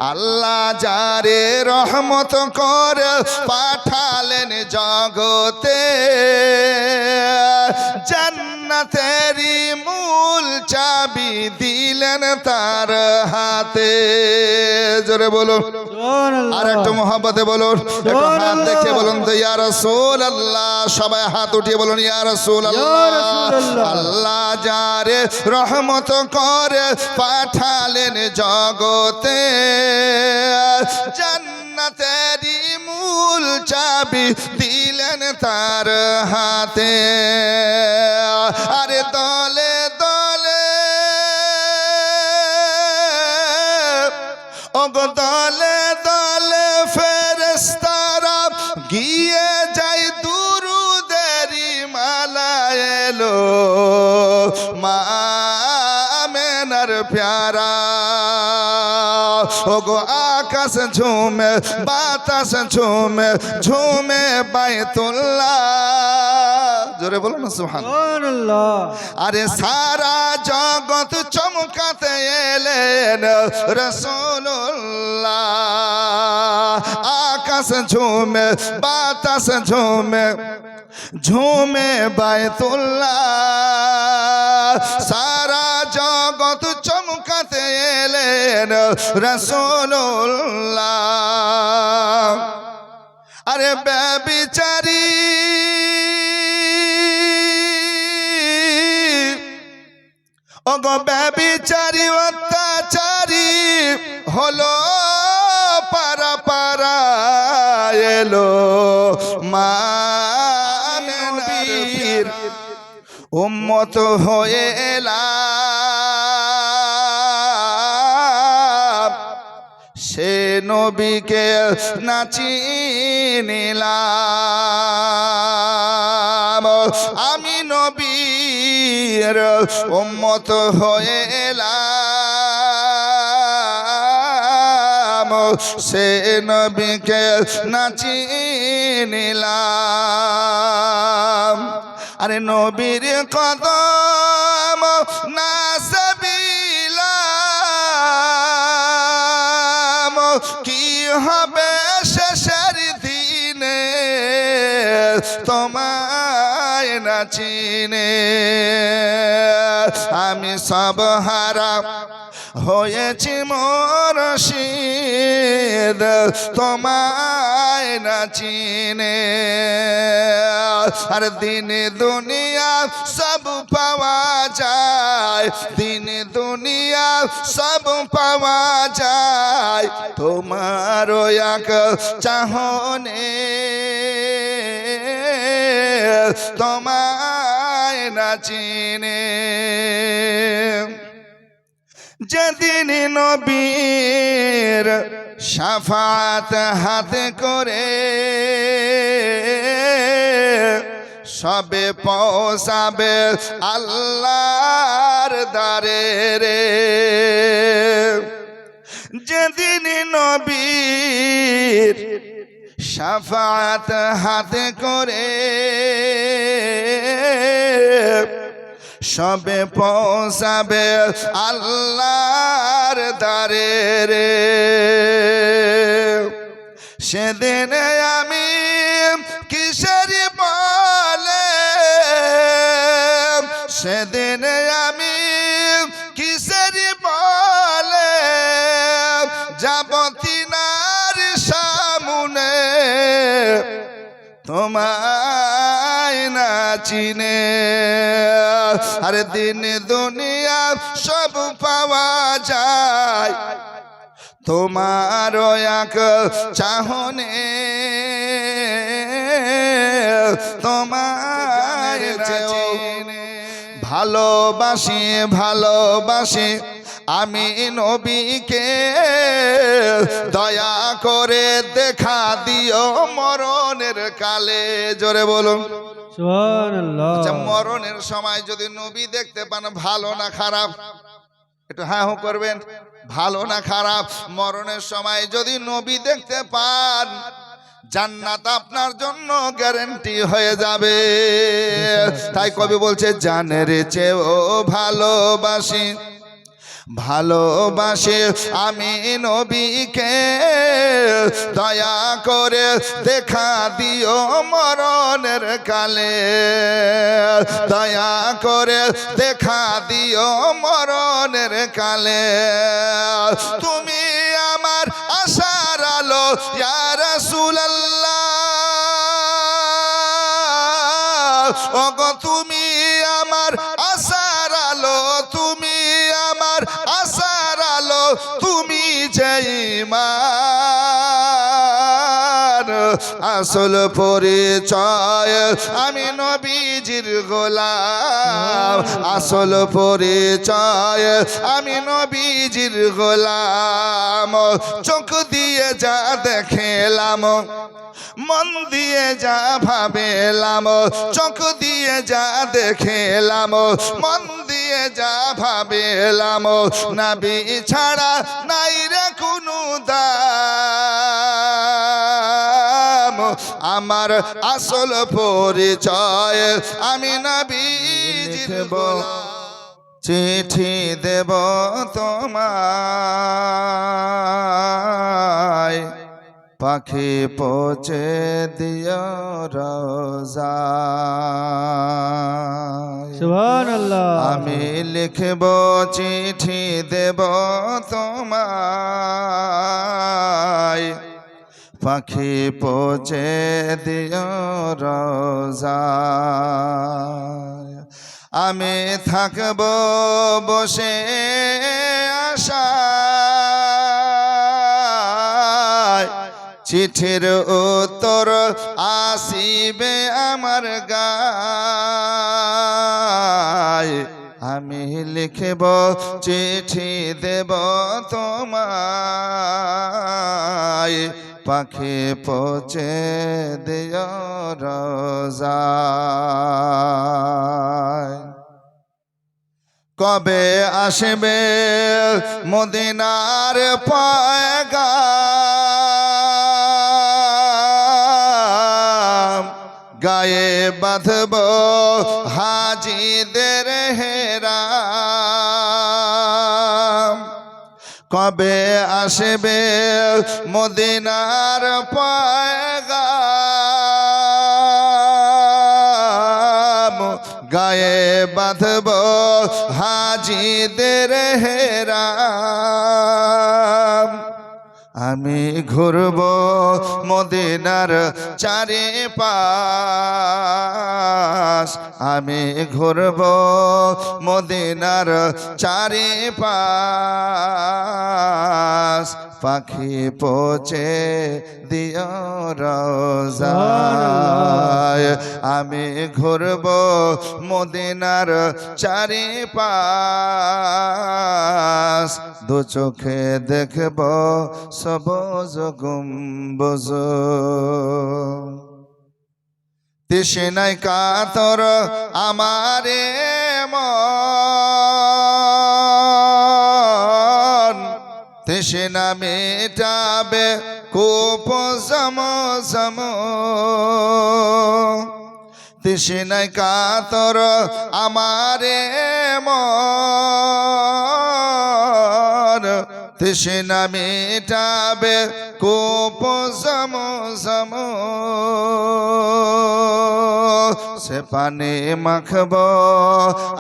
আল্লাহ যারে রহমত করে পাঠালেন জগতে, জান্নাতেরই মূল চাবি দিলেন তার হাতে। জোরে বলুন, আর একটু মোহাব্বতে বলুন, একটু হাত দেখে বলুন তো ইয়া রাসূলুল্লাহ। সবাই হাত উঠিয়ে বলুন ইয়া রাসূলুল্লাহ। আল্লাহ যারে রহমত করে পাঠালেন জগতে, জান্নাতেরই মূল চাবি দিলেন তার হাতে। আরে দলে দলে ওগো দলে দলে ফেরেশতারা গিয়ে যায় দুরুদেরি মালা এলো মা আমেনার প্যারা। ওগো আকাশ ঝুমে বাতাস ঝুমে ঝুমে বাইতুল্লাহ। জোরে বলো না সুবহানাল্লাহ। আরে সারা জগৎ চমকাতে এলেন রাসূলুল্লাহ। আকাশ ঝুমে বাতাস ঝুমে ঝুমে বাইতুল্লাহ। সারা জগৎ চমকাতে এলেন রাসূলুল্লাহ। আরে ব্যভিচারী ওগো ব্যভিচারী অত্যাচারী হলো পারা পারা এলো মা নবীর উম্মত হয়ে এলাম, সে নবীকে নাচি নিলাম। আমি নবীর উম্মত হয়ে এলাম, সে নবীকে নাচি নিলাম। আরে নবীর কদম না সাবিলাম, কি হবে শেষের দিনে তোমায় না চিনে। আমি সব হারা হয়েছি মুর্শিদ তোমায় না চিনে। আর দিন দুনিয়া সব পাওয়া যায়, দিন দুনিয়া সব পাওয়া যায় তোমার এক চাহনে তোমায় না চিনে। যেদিন নবীর শাফাত হাতে করে সবে পৌঁছাবে আল্লাহর দ্বারে রে। যেদিন নবীর শাফাত হাতে করে সবে পৌঁছাবে আল্লাহর দ্বারে রে। সেদিন আমি কিসের বলে, সেদিন আমি কিসের বলে যাব তিনার সামনে তোমায় না চিনে। আর দিন দুনিয়া সব পাওয়া যায় তোমার এক চাহনে তোমায় না চিনে। ভালোবাসি ভালোবাসি আমি নবীকে, দয়া করে দেখা দিও মরণের কালে। জোরে বলুন সুবহানাল্লাহ। আচ্ছা, মরণের সময় যদি নবী দেখতে পান, ভালো না খারাপ? একটু হ্যাঁ হু করবেন। ভালো না খারাপ? মরণের সময় যদি নবী দেখতে পান, জান্নাত আপনার জন্য গ্যারান্টি হয়ে যাবে। তাই কবি বলছে জানের চেয়েও ভালোবাসি ভালোবাসে আমি নবীকে দয়া করে দেখা দিও মরণের কালে দয়া করে দেখা দিও মরণের কালে তুমি আমার আশার আলো ইয়া রাসূলুল্লাহ ওগো তুমি আমার আশার আলো তুমি আমার আশার আলো তুমি যে ঈমান আসল পরিচয় আমি নবীজির গোলাম আসল পরিচয় আমি নবীজির গোলাম চোখ দিয়ে যা দেখলাম মন দিয়ে যা ভাবেলাম চোখ দিয়ে যা দেখলাম মন দিয়ে যা ভাবেলাম নবী ছাড়া নাই রে কোনো দাম আমার আসল পরিচয় আমি নবীজির গোলাম চিঠি দেব তোমায় পাখি পৌঁছে দিও রোজায় সুবহানাল্লাহ আমি লিখব চিঠি দেব তোমায় পাখি পৌঁছে দিও রোজায় আমি থাকব বসে আশায় চিঠির উত্তর আসিবে আমার গায় আমি লিখব চিঠি দেব তোমায় পাখি পৌঁছে দিও রোজায় কবে আসবে মদিনার পয়গাম গায়ে বাঁধব হাজিদের হেরাম কবে আসবে মদিনার পয়গাম গায়ে বাঁধব হাজিদের হেরাম আমি ঘুরব মদিনার চারিপাশ আমি ঘুরব মদিনার চারিপাশ পাখি পৌঁছে দিও রোজায় আমি ঘুরব মদিনার চারিপাশ দু চোখে দেখব সবুজ গম্বুজ তৃষ্ণায় কাতর আমারে মন তৃষ্ণা মেটাবে কূপ সমসম তৃষ্ণায় কাতর আমারে মন তৃষ্ণা মেটাবে কূপ সমসম সে পানি মাখব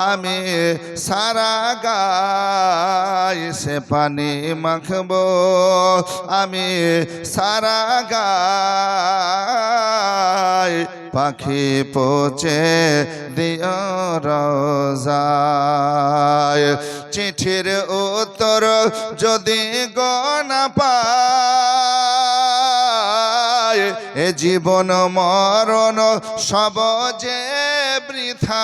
আমি সারা গায় সে পানি মাখব আমি সারা গায় পাখি পৌঁছে দিও রোজায় চিঠির উত্তর যদি গনা পায় এ জীবন মরণ সব যে বৃথায়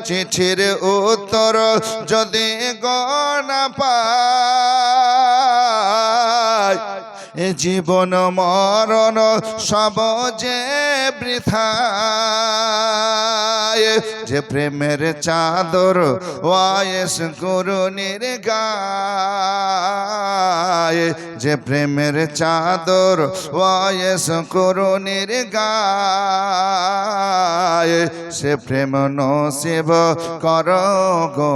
চিঠির উত্তর যদি গনা পায় এ জীবন মরণ সব যে বৃথায় যে প্রেমের চাদর ওয়ায়েস করুণীর গায় যে প্রেমের চাদর ওয়ায়েস করুণীর গায় সে প্রেম নসিব কর গো।